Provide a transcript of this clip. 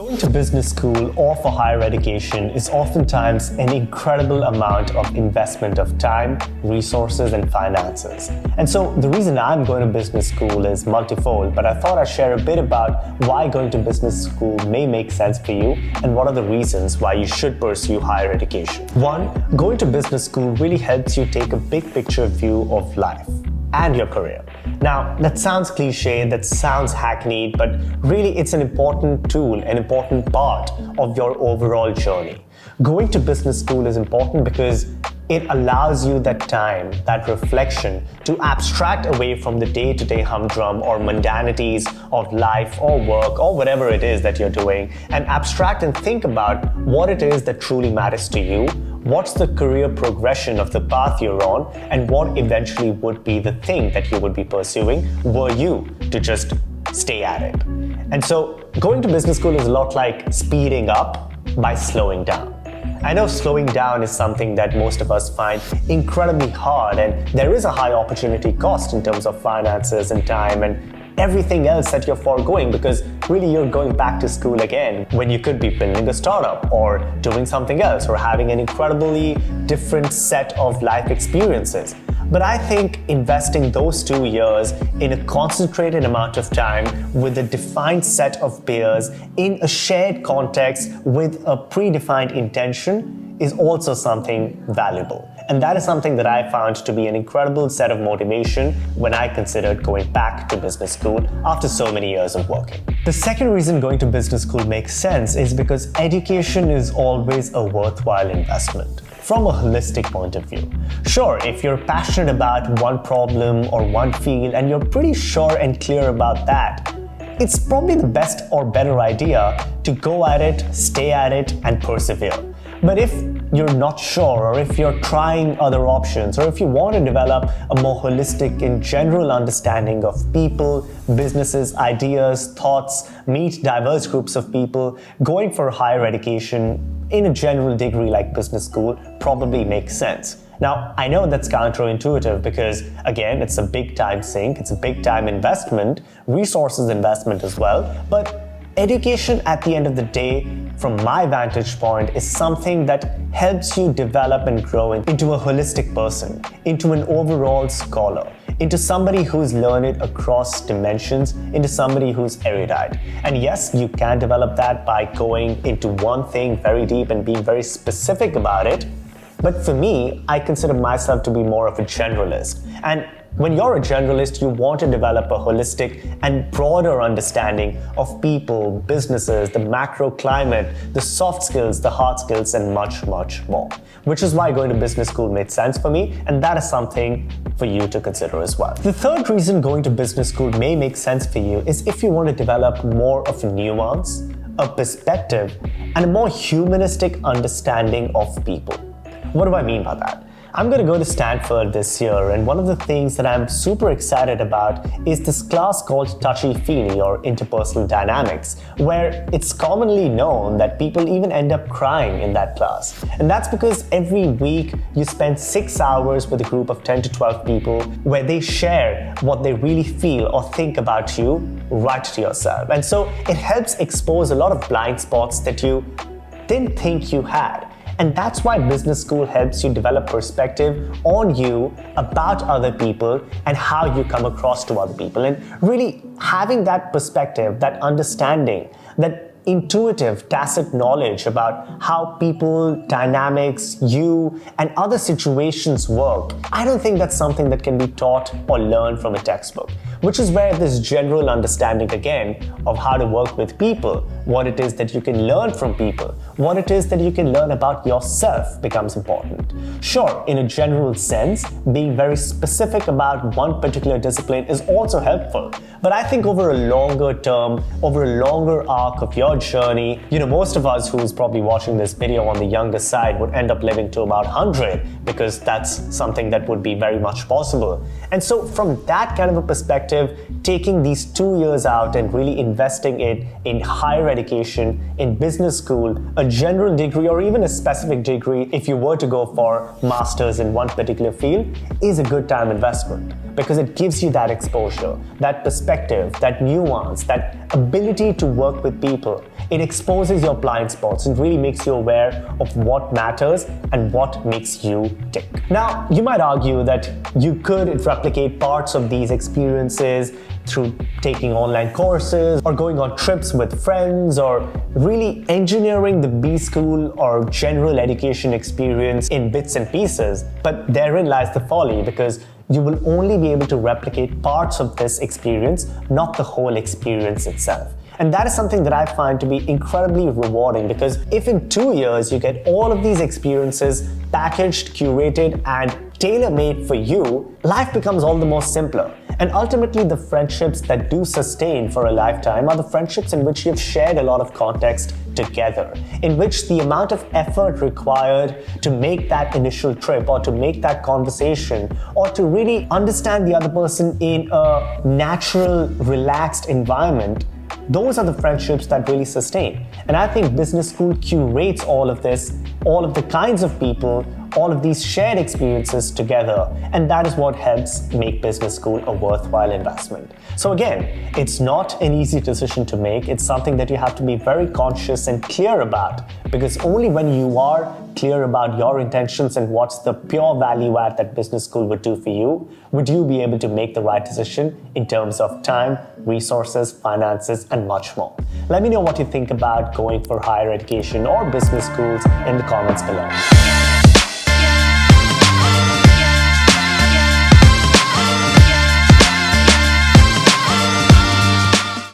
Going to business school or for higher education is oftentimes an incredible amount of investment of time, resources, and finances. And so the reason I'm going to business school is multifold, but I thought I'd share a bit about why going to business school may make sense for you and what are the reasons why you should pursue higher education. One, going to business school really helps you take a big picture view of life and your career. Now, that sounds cliche, that sounds hackneyed, but really it's an important tool, an important part of your overall journey. Going to business school is important because it allows you that time, that reflection to abstract away from the day-to-day humdrum or mundanities of life or work or whatever it is that you're doing, and abstract and think about what it is that truly matters to you. What's the career progression of the path you're on, and what eventually would be the thing that you would be pursuing were you to just stay at it. And so going to business school is a lot like speeding up by slowing down. I know slowing down is something that most of us find incredibly hard, and there is a high opportunity cost in terms of finances and time and everything else that you're foregoing, because really you're going back to school again when you could be building a startup or doing something else or having an incredibly different set of life experiences. But I think investing those 2 years in a concentrated amount of time with a defined set of peers in a shared context with a predefined intention is also something valuable. And that is something that I found to be an incredible set of motivation when I considered going back to business school after so many years of working. The second reason going to business school makes sense is because education is always a worthwhile investment from a holistic point of view. Sure, if you're passionate about one problem or one field and you're pretty sure and clear about that, it's probably the best or better idea to go at it, stay at it, and persevere. But if you're not sure, or if you're trying other options, or if you want to develop a more holistic and general understanding of people, businesses, ideas, thoughts, meet diverse groups of people, going for higher education in a general degree like business school probably makes sense. Now, I know that's counterintuitive because, again, it's a big time sink, it's a big time investment, resources investment as well, but education at the end of the day, from my vantage point, is something that helps you develop and grow into a holistic person, into an overall scholar, into somebody who's learned across dimensions, into somebody who's erudite. And yes, you can develop that by going into one thing very deep and being very specific about it. But for me, I consider myself to be more of a generalist. And when you're a generalist, you want to develop a holistic and broader understanding of people, businesses, the macro climate, the soft skills, the hard skills, and much, much more. Which is why going to business school made sense for me, and that is something for you to consider as well. The third reason going to business school may make sense for you is if you want to develop more of a nuance, a perspective, and a more humanistic understanding of people. What do I mean by that? I'm going to go to Stanford this year, and one of the things that I'm super excited about is this class called Touchy-Feely or Interpersonal Dynamics, where it's commonly known that people even end up crying in that class. And that's because every week you spend 6 hours with a group of 10 to 12 people where they share what they really feel or think about you right to yourself. And so it helps expose a lot of blind spots that you didn't think you had. And that's why business school helps you develop perspective on you, about other people, and how you come across to other people. And really having that perspective, that understanding, that intuitive, tacit knowledge about how people, dynamics, you, and other situations work, I don't think that's something that can be taught or learned from a textbook, which is where this general understanding again of how to work with people, what it is that you can learn from people, what it is that you can learn about yourself becomes important. Sure, in a general sense, being very specific about one particular discipline is also helpful, but I think over a longer term, over a longer arc of your journey, most of us who's probably watching this video on the younger side would end up living to about 100 because that's something that would be very much possible. And so from that kind of a perspective, perspective, taking these 2 years out and really investing it in higher education, in business school, a general degree, or even a specific degree, if you were to go for masters in one particular field, is a good time investment because it gives you that exposure, that perspective, that nuance, that ability to work with people. It exposes your blind spots and really makes you aware of what matters and what makes you tick. Now, you might argue that you could replicate parts of these experiences through taking online courses or going on trips with friends or really engineering the B school or general education experience in bits and pieces. But therein lies the folly because you will only be able to replicate parts of this experience, not the whole experience itself. And that is something that I find to be incredibly rewarding because if in 2 years you get all of these experiences packaged, curated, and tailor-made for you, life becomes all the more simpler. And ultimately, the friendships that do sustain for a lifetime are the friendships in which you've shared a lot of context together, in which the amount of effort required to make that initial trip or to make that conversation or to really understand the other person in a natural, relaxed environment, those are the friendships that really sustain. And I think business school curates all of this, all of the kinds of people, all of these shared experiences together, and that is what helps make business school a worthwhile investment. So again, it's not an easy decision to make. It's something that you have to be very conscious and clear about, because only when you are clear about your intentions and what's the pure value add that business school would do for you, would you be able to make the right decision in terms of time, resources, finances, and much more. Let me know what you think about going for higher education or business schools in the comments below.